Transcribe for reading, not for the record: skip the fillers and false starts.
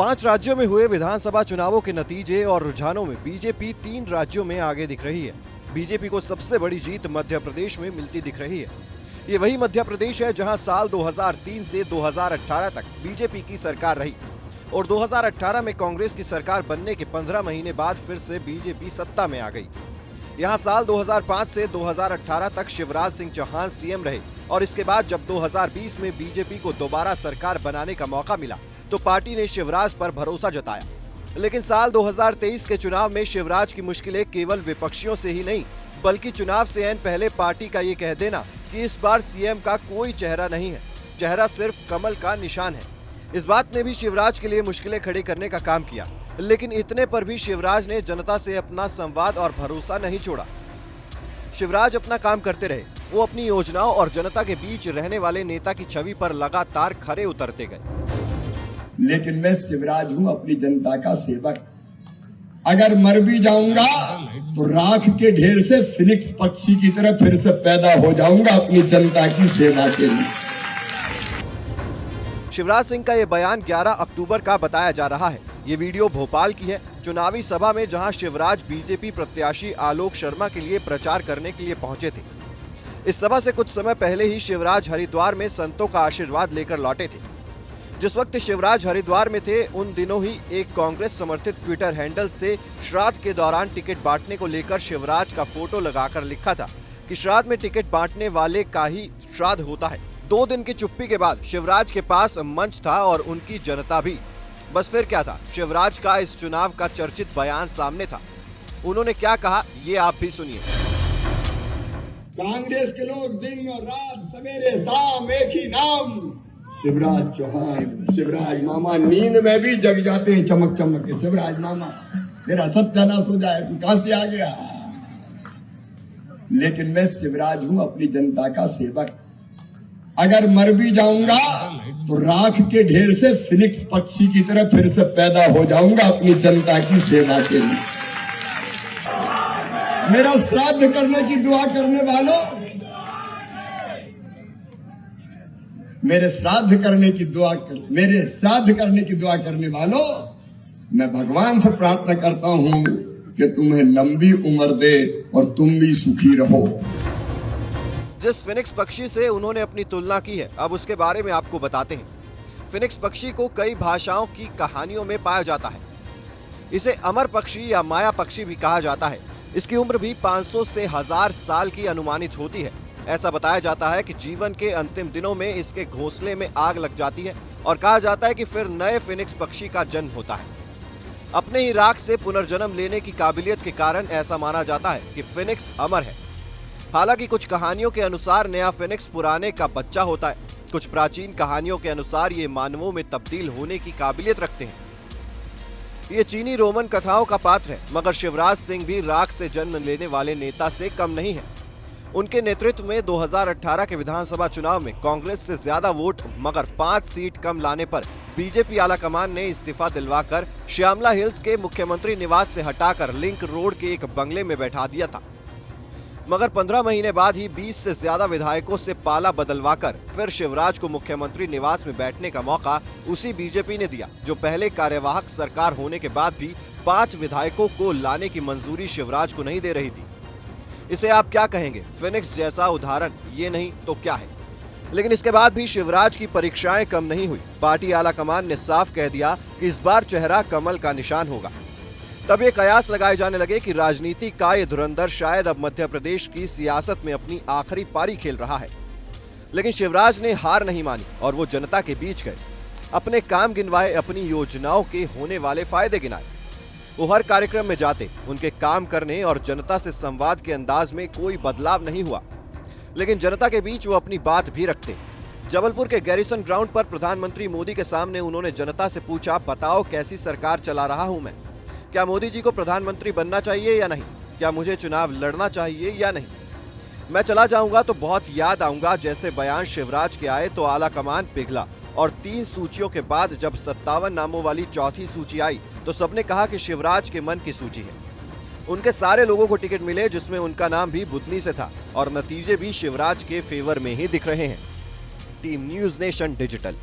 5 राज्यों में हुए विधानसभा चुनावों के नतीजे और रुझानों में बीजेपी 3 राज्यों में आगे दिख रही है। बीजेपी को सबसे बड़ी जीत मध्य प्रदेश में मिलती दिख रही है। ये वही मध्य प्रदेश है जहां साल 2003 से 2018 तक बीजेपी की सरकार रही और 2018 में कांग्रेस की सरकार बनने के 15 महीने बाद फिर से बीजेपी सत्ता में आ गई। यहां साल 2005 से 2018 तक शिवराज सिंह चौहान सीएम रहे और इसके बाद जब 2020 में बीजेपी को दोबारा सरकार बनाने का मौका मिला तो पार्टी ने शिवराज पर भरोसा जताया। लेकिन साल 2023 के चुनाव में शिवराज की मुश्किलें केवल विपक्षियों से ही नहीं बल्कि चुनाव से ऐन पहले पार्टी का ये कह देना कि इस बार सीएम का कोई चेहरा नहीं है, चेहरा सिर्फ कमल का निशान है। इस बात ने भी शिवराज के लिए मुश्किलें खड़ी करने का काम किया, लेकिन इतने पर भी शिवराज ने जनता से अपना संवाद और भरोसा नहीं छोड़ा। शिवराज अपना काम करते रहे, वो अपनी योजनाओं और जनता के बीच रहने वाले नेता की छवि पर लगातार खरे उतरते गए। लेकिन मैं शिवराज हूं, अपनी जनता का सेवक। अगर मर भी जाऊंगा तो राख के ढेर से फिनिक्स पक्षी की तरह फिर से पैदा हो जाऊंगा अपनी जनता की सेवा के लिए। शिवराज सिंह का ये बयान 11 अक्टूबर का बताया जा रहा है। ये वीडियो भोपाल की है, चुनावी सभा में जहां शिवराज बीजेपी प्रत्याशी आलोक शर्मा के लिए प्रचार करने के लिए पहुंचे थे। इस सभा से कुछ समय पहले ही शिवराज हरिद्वार में संतों का आशीर्वाद लेकर लौटे थे। जिस वक्त शिवराज हरिद्वार में थे उन दिनों ही एक कांग्रेस समर्थित ट्विटर हैंडल से श्राद्ध के दौरान टिकट बांटने को लेकर शिवराज का फोटो लगाकर लिखा था कि श्राद्ध में टिकट बांटने वाले का ही श्राद्ध होता है। 2 दिन की चुप्पी के बाद शिवराज के पास मंच था और उनकी जनता भी। बस फिर क्या था, शिवराज का इस चुनाव का चर्चित बयान सामने था। उन्होंने क्या कहा ये आप भी सुनिए। कांग्रेस के लोग दिन और रात सवेरे शाम एक ही नाम शिवराज चौहान, शिवराज मामा, नींद में भी जग जाते हैं चमक चमक के। शिवराज मामा तेरा सत्यानाश हो जाए, तू कहां से आ गया। लेकिन मैं शिवराज हूं, अपनी जनता का सेवक। अगर मर भी जाऊंगा तो राख के ढेर से फिनिक्स पक्षी की तरह फिर से पैदा हो जाऊंगा अपनी जनता की सेवा के लिए। मेरा श्राद्ध करने की दुआ करने वालों, मेरे श्राद्ध करने की दुआ करने वालों, मैं भगवान से प्रार्थना करता हूं कि तुम्हें लंबी उम्र दे और तुम भी सुखी रहो। जिस फिनिक्स पक्षी से उन्होंने अपनी तुलना की है, अब उसके बारे में आपको बताते हैं। फिनिक्स पक्षी को कई भाषाओं की कहानियों में पाया जाता है। इसे अमर पक्षी या माया पक्षी भी कहा जाता है। इसकी उम्र भी 500 से 1000 साल की अनुमानित होती है। ऐसा बताया जाता है कि जीवन के अंतिम दिनों में इसके घोंसले में आग लग जाती है और कहा जाता है कि फिर नए फिनिक्स पक्षी का जन्म होता है। अपने ही राख से पुनर्जन्म लेने की काबिलियत के कारण ऐसा माना जाता है कि फिनिक्स अमर है। हालांकि कुछ कहानियों के अनुसार नया फिनिक्स पुराने का बच्चा होता है। कुछ प्राचीन कहानियों के अनुसार ये मानवों में तब्दील होने की काबिलियत रखते हैं। ये चीनी रोमन कथाओं का पात्र है, मगर शिवराज सिंह भी राख से जन्म लेने वाले नेता से कम नहीं है। उनके नेतृत्व में 2018 के विधानसभा चुनाव में कांग्रेस से ज्यादा वोट मगर 5 सीट कम लाने पर बीजेपी आलाकमान ने इस्तीफा दिलवाकर श्यामला हिल्स के मुख्यमंत्री निवास से हटाकर लिंक रोड के एक बंगले में बैठा दिया था। मगर 15 महीने बाद ही 20 से ज्यादा विधायकों से पाला बदलवाकर फिर शिवराज को मुख्यमंत्री निवास में बैठने का मौका उसी बीजेपी ने दिया जो पहले कार्यवाहक सरकार होने के बाद भी 5 विधायकों को लाने की मंजूरी शिवराज को नहीं दे रही थी। इसे आप क्या कहेंगे? फिनिक्स जैसा उदाहरण ये नहीं तो क्या है? लेकिन इसके बाद भी शिवराज की परीक्षाएं कम नहीं हुई। पार्टी आलाकमान ने साफ कह दिया कि इस बार चेहरा कमल का निशान होगा। तब ये कयास लगाए जाने लगे कि राजनीति का ये धुरंधर शायद अब मध्य प्रदेश की सियासत में अपनी आखिरी पारी खेल रहा है। लेकिन शिवराज ने हार नहीं मानी और वो जनता के बीच गए, अपने काम गिनवाए, अपनी योजनाओं के होने वाले फायदे गिनाए। वो हर कार्यक्रम में जाते, उनके काम करने और जनता से संवाद के अंदाज में कोई बदलाव नहीं हुआ, लेकिन जनता के बीच वो अपनी बात भी रखते। जबलपुर के गैरिसन ग्राउंड पर प्रधानमंत्री मोदी के सामने उन्होंने जनता से पूछा, बताओ कैसी सरकार चला रहा हूं मैं? क्या मोदी जी को प्रधानमंत्री बनना चाहिए या नहीं? क्या मुझे चुनाव लड़ना चाहिए या नहीं? मैं चला जाऊंगा तो बहुत याद आऊंगा। जैसे बयान शिवराज के आए तो आलाकमान पिघला और 3 सूचियों के बाद जब 57 नामों वाली चौथी सूची आई तो सबने कहा कि शिवराज के मन की सूची है। उनके सारे लोगों को टिकट मिले जिसमें उनका नाम भी बुधनी से था और नतीजे भी शिवराज के फेवर में ही दिख रहे हैं। Team news nation digital.